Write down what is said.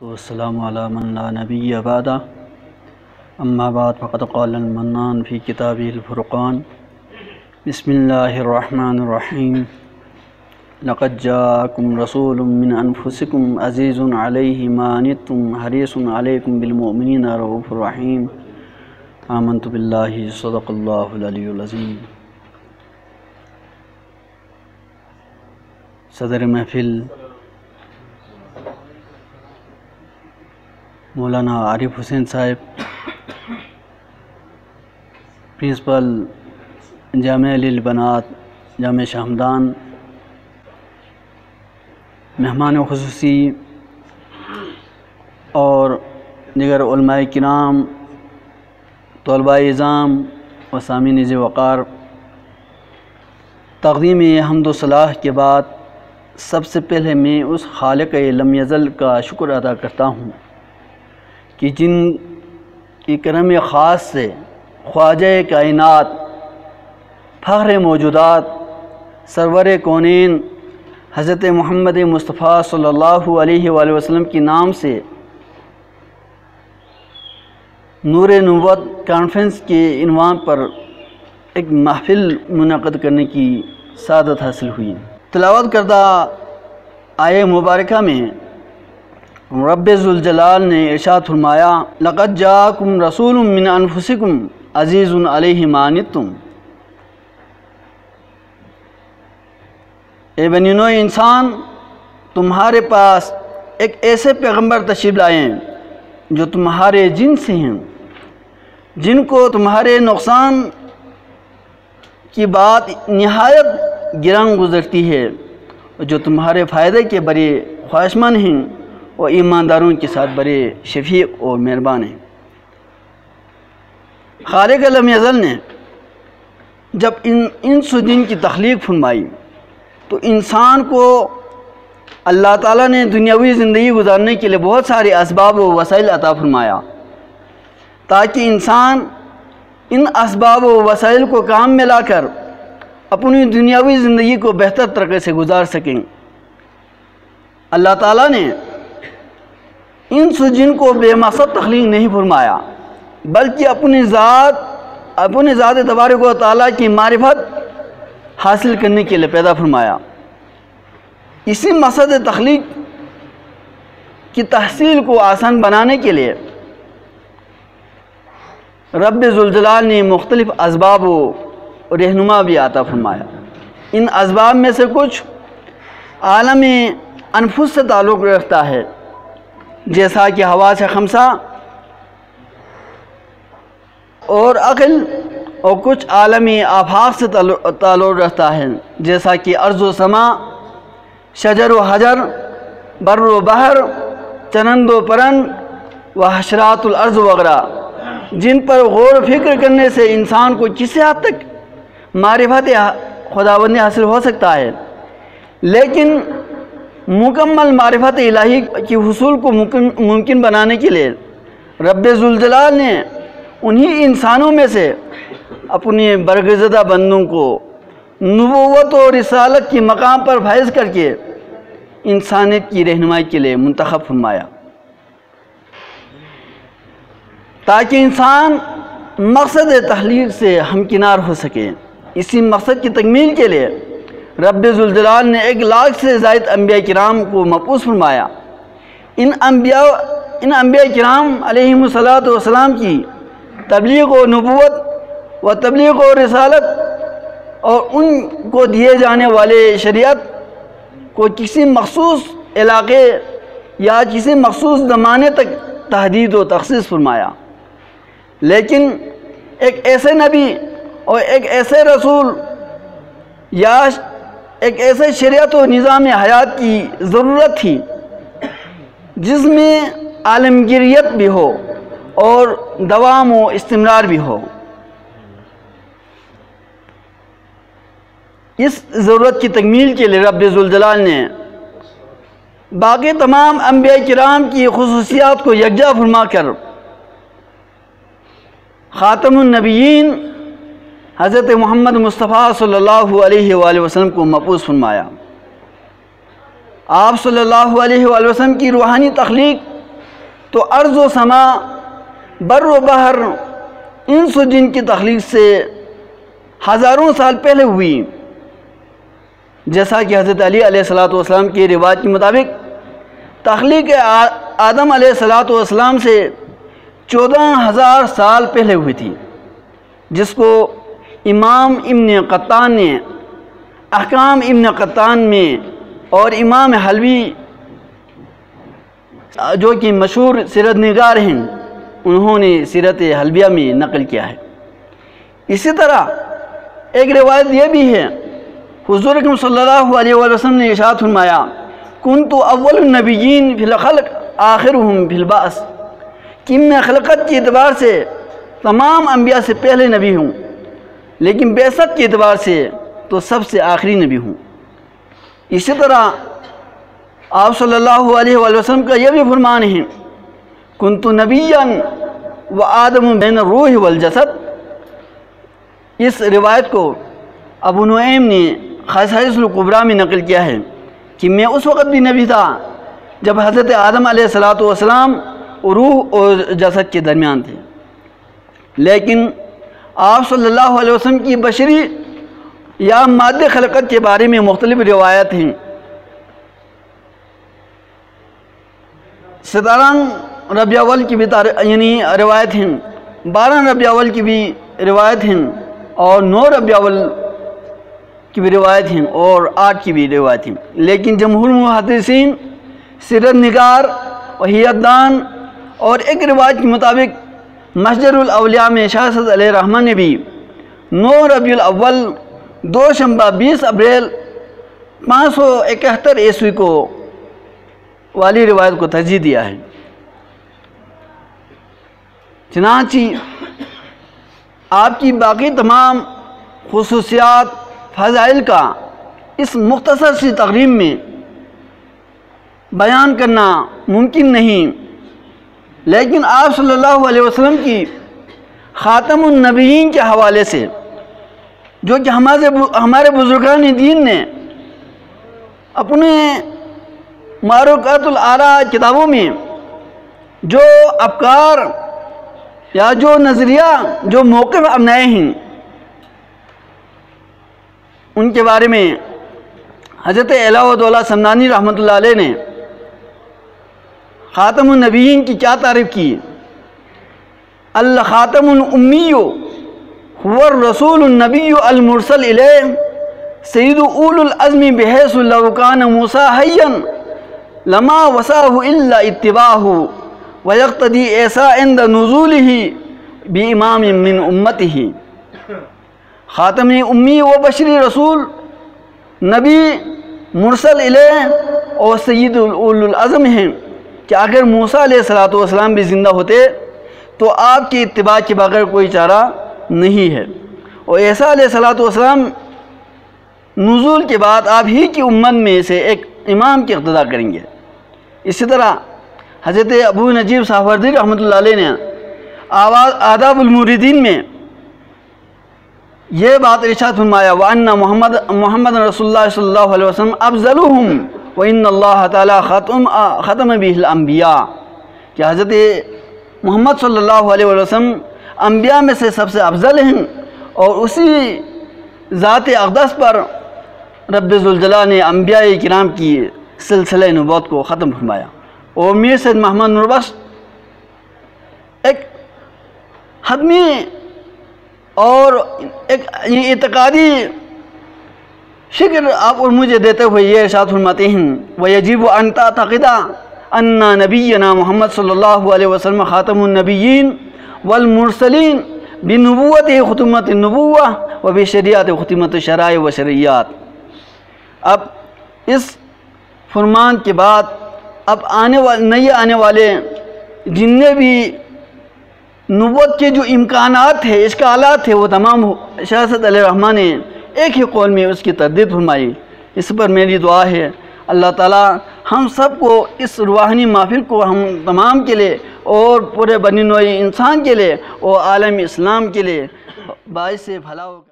والسلام علی من لا نبی بعدہ اما بعد فقد قال المنان فی کتابہ الفرقان بسم اللہ الرحمن الرحیم لقد جاءکم رسول من انفسکم عزیز علیہ ما عنتم حریص علیکم بالمؤمنین رؤوف رحیم آمنت باللہ صدق اللہ العلی العظیم۔ صدر محفل مولانا عارف حسین صاحب، پرنسپل جامعہ للبنات جامعہ شاہمدان، مہمان خصوصی اور دیگر علماء کرام، طلباء اعظام و سامعین ذی وقار، تقدیم حمد و صلاح کے بعد سب سے پہلے میں اس خالق لم یزل کا شکر ادا کرتا ہوں کہ جن کی کرم خاص سے خواجہ کائنات، فخر موجودات، سرور کونین حضرت محمد مصطفیٰ صلی اللہ علیہ وآلہ وسلم کے نام سے نور نبوت کانفرنس کے عنوان پر ایک محفل منعقد کرنے کی سعادت حاصل ہوئی۔ تلاوت کردہ آیہ مبارکہ میں رب ذوالجلال نے ارشاد فرمایا، لقد جاءکم رسول من انفسکم عزیز علیہ ما عنتم۔ اے بنی نوع انسان، تمہارے پاس ایک ایسے پیغمبر تشریف لائے ہیں جو تمہارے جن سے ہیں، جن کو تمہارے نقصان کی بات نہایت گراں گزرتی ہے، جو تمہارے فائدے کے بڑے خواہشمند ہیں اور ایمانداروں کے ساتھ بڑے شفیق اور مہربان ہیں۔ خالق لم یزل نے جب انس و جن کی تخلیق فرمائی تو انسان کو اللہ تعالیٰ نے دنیاوی زندگی گزارنے کے لیے بہت سارے اسباب و وسائل عطا فرمایا تاکہ انسان ان اسباب و وسائل کو کام میں لا کر اپنی دنیاوی زندگی کو بہتر طریقے سے گزار سکیں۔ اللہ تعالیٰ نے انس و جن کو بے مقصد تخلیق نہیں فرمایا، بلکہ اپنی ذات تبارک و تعالیٰ کی معرفت حاصل کرنے کے لیے پیدا فرمایا۔ اسی مقصد تخلیق کی تحصیل کو آسان بنانے کے لیے رب ذوالجلال نے مختلف اسباب و رہنما بھی عطا فرمایا۔ ان اسباب میں سے کچھ عالم انفس سے تعلق رکھتا ہے، جیسا کہ حواس خمسہ اور عقل، اور کچھ عالمی آفاق سے تعلق رکھتا ہے، جیسا کہ ارض و سما، شجر و حجر، بر و بحر، چرند و پرند و حشرات الارض وغیرہ، جن پر غور و فکر کرنے سے انسان کو کسی حد تک معرفت خداوندی حاصل ہو سکتا ہے، لیکن مکمل معرفت الہی کی حصول کو ممکن بنانے کے لیے رب ذوالجلال نے انہی انسانوں میں سے اپنے برگزیدہ بندوں کو نبوت و رسالت کی مقام پر فائز کر کے انسانیت کی رہنمائی کے لیے منتخب فرمایا، تاکہ انسان مقصد تخلیق سے ہمکنار ہو سکے۔ اسی مقصد کی تکمیل کے لیے رب ذوالجلال نے 1 لاکھ سے زائد انبیاء کرام کو مبعوث فرمایا۔ ان انبیاء کرام علیہم الصلاۃ والسلام کی تبلیغ و نبوت و تبلیغ و رسالت اور ان کو دیے جانے والے شریعت کو کسی مخصوص علاقے یا کسی مخصوص زمانے تک تحدید و تخصیص فرمایا، لیکن ایک ایسے نبی اور ایک ایسے رسول یا ایک ایسے شریعت و نظام حیات کی ضرورت تھی جس میں عالمگیریت بھی ہو اور دوام و استمرار بھی ہو۔ اس ضرورت کی تکمیل کے لیے رب ذوالجلال نے باقی تمام انبیاء کرام کی خصوصیات کو یکجا فرما کر خاتم النبیین حضرت محمد مصطفیٰ صلی اللہ علیہ وآلہ وسلم کو مبعوث فرمایا۔ آپ صلی اللہ علیہ وآلہ وسلم کی روحانی تخلیق تو ارض و سما، بر و بحر، انس و جن کی تخلیق سے ہزاروں سال پہلے ہوئی، جیسا کہ حضرت علی علیہ السلام کی روایت کے مطابق تخلیق آدم علیہ السلام سے 14,000 سال پہلے ہوئی تھی، جس کو امام ابن قطان نے احکام ابن قطان میں اور امام حلوی جو کہ مشہور سیرت نگار ہیں انہوں نے سیرت حلبیہ میں نقل کیا ہے۔ اسی طرح ایک روایت یہ بھی ہے، حضور اکرم صلی اللہ علیہ وسلم نے ارشاد فرمایا، کنت اول النبیین فی الخلق آخرہم فی البعث، کہ میں خلقت کے اعتبار سے تمام انبیاء سے پہلے نبی ہوں، لیکن بعثت کے اعتبار سے تو سب سے آخری نبی ہوں۔ اسی طرح آپ صلی اللہ علیہ وسلم کا یہ بھی فرمان ہے، کنت نبیا و آدم بین الروح والجسد۔ اس روایت کو ابو نعیم نے خصائص الکبریٰ میں نقل کیا ہے کہ میں اس وقت بھی نبی تھا جب حضرت آدم علیہ السلام روح اور جسد کے درمیان تھے، لیکن آپ صلی اللہ علیہ وسلم کی بشری یا مادہ خلقت کے بارے میں مختلف روایت ہیں۔ 17 ربیع الاول کی بھی روایت ہیں، 12 ربیع الاول کی بھی روایت ہیں، اور 9 ربیع الاول کی بھی روایت ہیں، اور 8 کی بھی روایت ہیں، لیکن جمہور محدثین، سیرت نگار، وحیت دان اور ایک روایت کے مطابق مسجد الاولیاء میں شاہ سید علیہ الرحمہ نے بھی 9 ربیع الاول دوشنبہ 20 اپریل 571 عیسوی کو والی روایت کو ترجیح دیا ہے۔ چنانچہ آپ کی باقی تمام خصوصیات فضائل کا اس مختصر سی تقریب میں بیان کرنا ممکن نہیں، لیکن آپ صلی اللہ علیہ وسلم کی خاتم النبیین کے حوالے سے، جو کہ ہمارے بزرگان دین نے اپنے معروقات الآراء کتابوں میں جو افکار یا جو نظریہ، جو موقف اپنائے ہیں، ان کے بارے میں حضرت علاء الدولہ سمنانی رحمۃ اللہ علیہ نے خاتم النبیین کی کیا تعریف کی؟ الخاتم الامی هو الرسول النبی المرسل الیہ سید اول العزم بحیث لو کان موسیٰ حیا لما وسعہ الا اتباعہ ویقتدی ایسا عند نزولہ بامام من امتہ۔ خاتم امی و بشری رسول، نبی مرسل الیہ اور سید اول العزم ہیں کہ اگر موسیٰ علیہ السلام بھی زندہ ہوتے تو آپ کی اتباع کے بغیر کوئی چارہ نہیں ہے، اور عیسیٰ علیہ السلام نزول کے بعد آپ ہی کی امت میں سے ایک امام کی اقتداء کریں گے۔ اسی طرح حضرت ابو نجیب سہروردی رحمۃ اللہ علیہ نے آداب الموردین میں یہ بات ارشاد فرمایا، وَأَنَّ محمد رسول اللہ صلی اللہ علیہ وسلم افضلہم وَإِنَّ اللَّهَ تَعَالَى ختم بِهِ الْأَنْبِيَاء، کہ حضرت محمد صلی اللہ علیہ وسلم انبیاء میں سے سب سے افضل ہیں، اور اسی ذات اقدس پر رب ذوالجلال نے انبیاء کرام کی سلسلہ نبوت کو ختم فرمایا۔ اور میر سید محمد نوربخش ایک حتمی اور ایک اعتقادی شکر آپ اور مجھے دیتے ہوئے یہ ارشاد فرماتے ہیں، وَيَجِبُ أَن تَعْتَقِدَ أَنَّ نَبِيَّنَا محمد صلی اللہ علیہ وسلم خاتم النبیین والمرسلین بنبوتہ ختمت النبوہ وبشریعت ختمت الشرائع و شرعیات۔ اب اس فرمان کے بعد اب نئے آنے والے جتنے بھی نبوت کے جو امکانات تھے، اشکالات تھے، وہ تمام شاہ سید علیہ الرحمہ نے ایک ہی قول میں اس کی تردید فرمائی۔ اس پر میری دعا ہے اللہ تعالیٰ ہم سب کو اس روحانی محفل کو ہم تمام کے لیے اور پورے بنی نوع انسان کے لیے اور عالم اسلام کے لیے باعث بھلا ہوگا۔